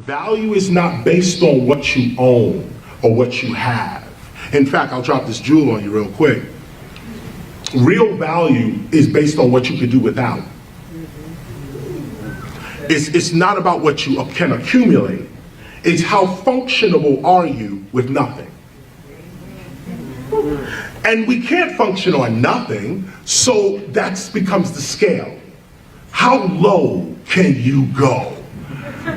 Value is not based on what you own or what you have. In fact, I'll drop this jewel on you real quick. Real value is based on what you can do without. It's not about what you can accumulate. It's how functionable are you with nothing. And we can't function on nothing, so that becomes the scale. How low can you go?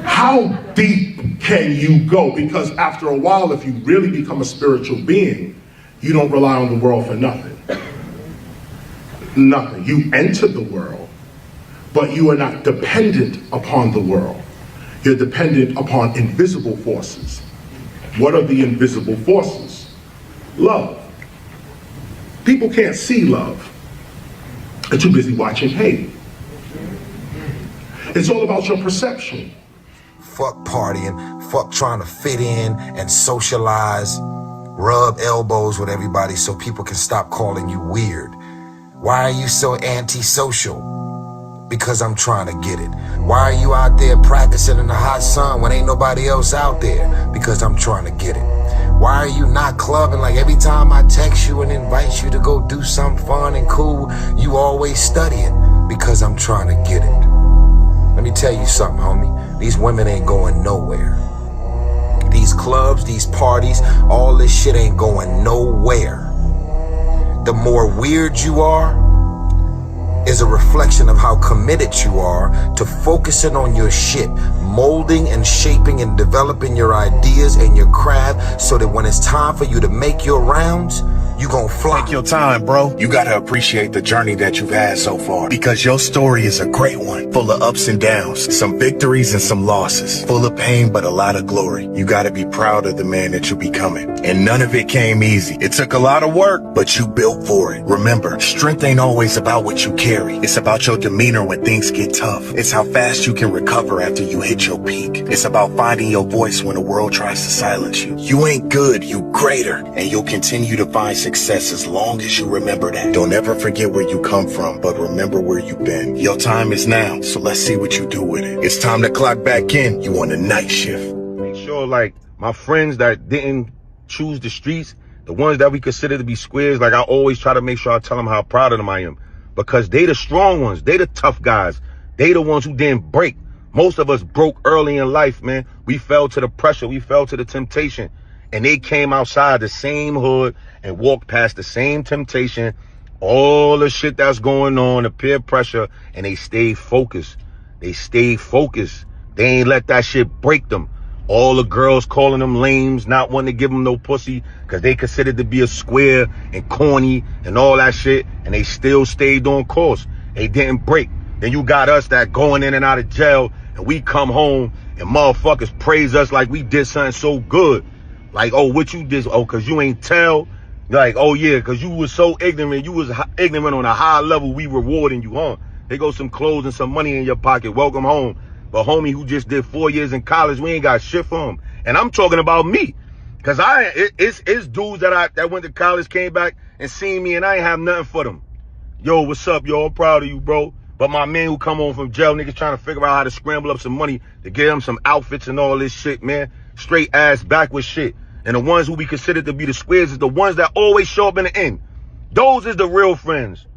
How deep can you go? Because after a while, if you really become a spiritual being, you don't rely on the world for nothing. Nothing. You enter the world, but you are not dependent upon the world. You're dependent upon invisible forces. What are the invisible forces? Love. People can't see love. They're too busy watching hate. It's all about your perception. Fuck partying, fuck trying to fit in and socialize, rub elbows with everybody so people can stop calling you weird. Why are you so antisocial? Because I'm trying to get it. Why are you out there practicing in the hot sun when ain't nobody else out there? Because I'm trying to get it. Why are you not clubbing like every time I text you and invite you to go do something fun and cool, you always studying? Because I'm trying to get it. Let me tell you something, homie. These women ain't going nowhere. These clubs, these parties, all this shit ain't going nowhere. The more weird you are is a reflection of how committed you are to focusing on your shit, molding and shaping and developing your ideas and your craft so that when it's time for you to make your rounds, you gon' fly. Take your time, bro. You gotta appreciate the journey that you've had so far, because your story is a great one, full of ups and downs, some victories and some losses, full of pain but a lot of glory. You gotta be proud of the man that you're becoming, and none of it came easy. It took a lot of work, but you built for it. Remember, strength ain't always about what you carry. It's about your demeanor when things get tough. It's how fast you can recover after you hit your peak. It's about finding your voice when the world tries to silence you. You ain't good, you greater, and you'll continue to find success as long as you remember that. Don't ever forget where you come from, but remember where you've been. Your time is now, so let's see what you do with it. It's time to clock back in. You on the night shift. Make sure, like, my friends that didn't choose the streets, the ones that we consider to be squares, like, I always try to make sure I tell them how proud of them I am. Because they the strong ones. They the tough guys. They the ones who didn't break. Most of us broke early in life, man. We fell to the pressure. We fell to the temptation. And they came outside the same hood and walked past the same temptation, all the shit that's going on, the peer pressure, and they stayed focused. They stayed focused. They ain't let that shit break them. All the girls calling them lames, not wanting to give them no pussy because they considered to be a square and corny and all that shit, and they still stayed on course. They didn't break. Then you got us that going in and out of jail, and we come home and motherfuckers praise us like we did something so good. Like, oh, what you did? Oh, because you ain't tell. Like, oh, yeah, because you was so ignorant. You was ignorant on a high level. We rewarding you, huh? They go some clothes and some money in your pocket. Welcome home. But homie who just did 4 years in college, we ain't got shit for him. And I'm talking about me. Because it's dudes that went to college, came back and seen me, and I ain't have nothing for them. Yo, what's up, yo? I'm proud of you, bro. But my man who come home from jail, niggas trying to figure out how to scramble up some money to get him some outfits and all this shit, man. Straight ass backwards shit. And the ones who we consider to be the squares is the ones that always show up in the end. Those is the real friends.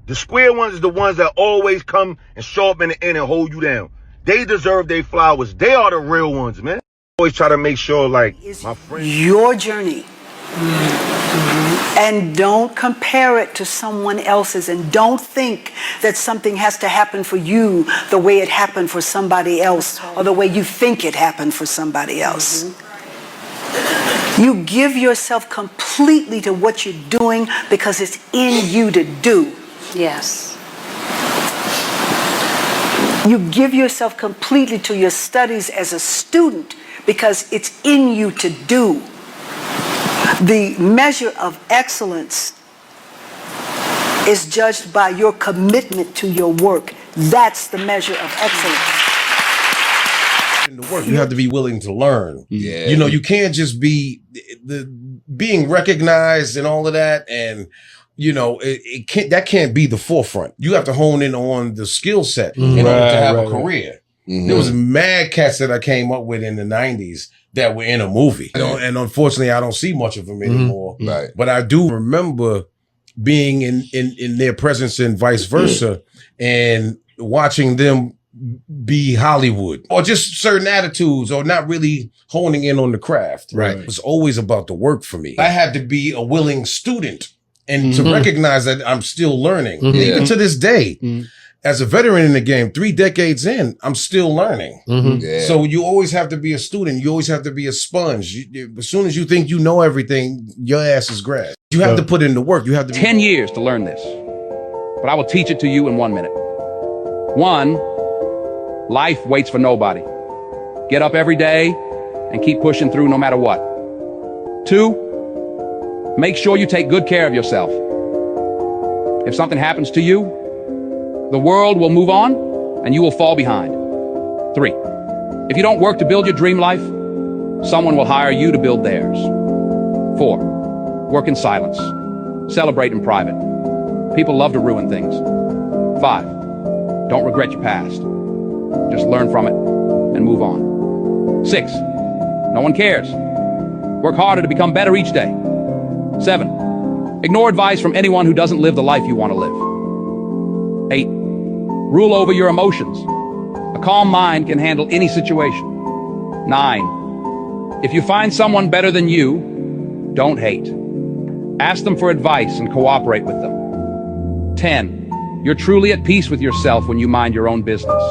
The square ones is the ones that always come and show up in the end and hold you down. They deserve their flowers. They are the real ones, man. Always try to make sure, like, my friends. Your journey. And don't compare it to someone else's, and don't think that something has to happen for you the way it happened for somebody else or the way you think it happened for somebody else. You give yourself completely to what you're doing because it's in you to do. Yes. You give yourself completely to your studies as a student because it's in you to do. The measure of excellence is judged by your commitment to your work. That's the measure of excellence. The work. You have to be willing to learn. Yeah. You know, you can't just be being recognized and all of that, and you know, that can't be the forefront. You have to hone in on the skill set in order to have a career. There was mad cats that I came up with in the 90s that were in a movie. And unfortunately, I don't see much of them anymore. Right. But I do remember being in their presence and vice versa and watching them be Hollywood or just certain attitudes or not really honing in on the craft. Right. It was always about the work for me. I had to be a willing student and to recognize that I'm still learning. Even to this day, as a veteran in the game, 3 decades in, I'm still learning. Yeah. So you always have to be a student. You always have to be a sponge. As soon as you think you know everything, your ass is grass. You have to put in the work. You have to 10 years to learn this, but I will teach it to you in 1 minute. 1, life waits for nobody. Get up every day and keep pushing through no matter what. 2, make sure you take good care of yourself. If something happens to you, the world will move on and you will fall behind. 3, if you don't work to build your dream life, someone will hire you to build theirs. 4, work in silence. Celebrate in private. People love to ruin things. 5, don't regret your past. Just learn from it and move on. 6, no one cares. Work harder to become better each day. 7, ignore advice from anyone who doesn't live the life you want to live. 8, rule over your emotions. A calm mind can handle any situation. 9, if you find someone better than you, don't hate. Ask them for advice and cooperate with them. 10, you're truly at peace with yourself when you mind your own business.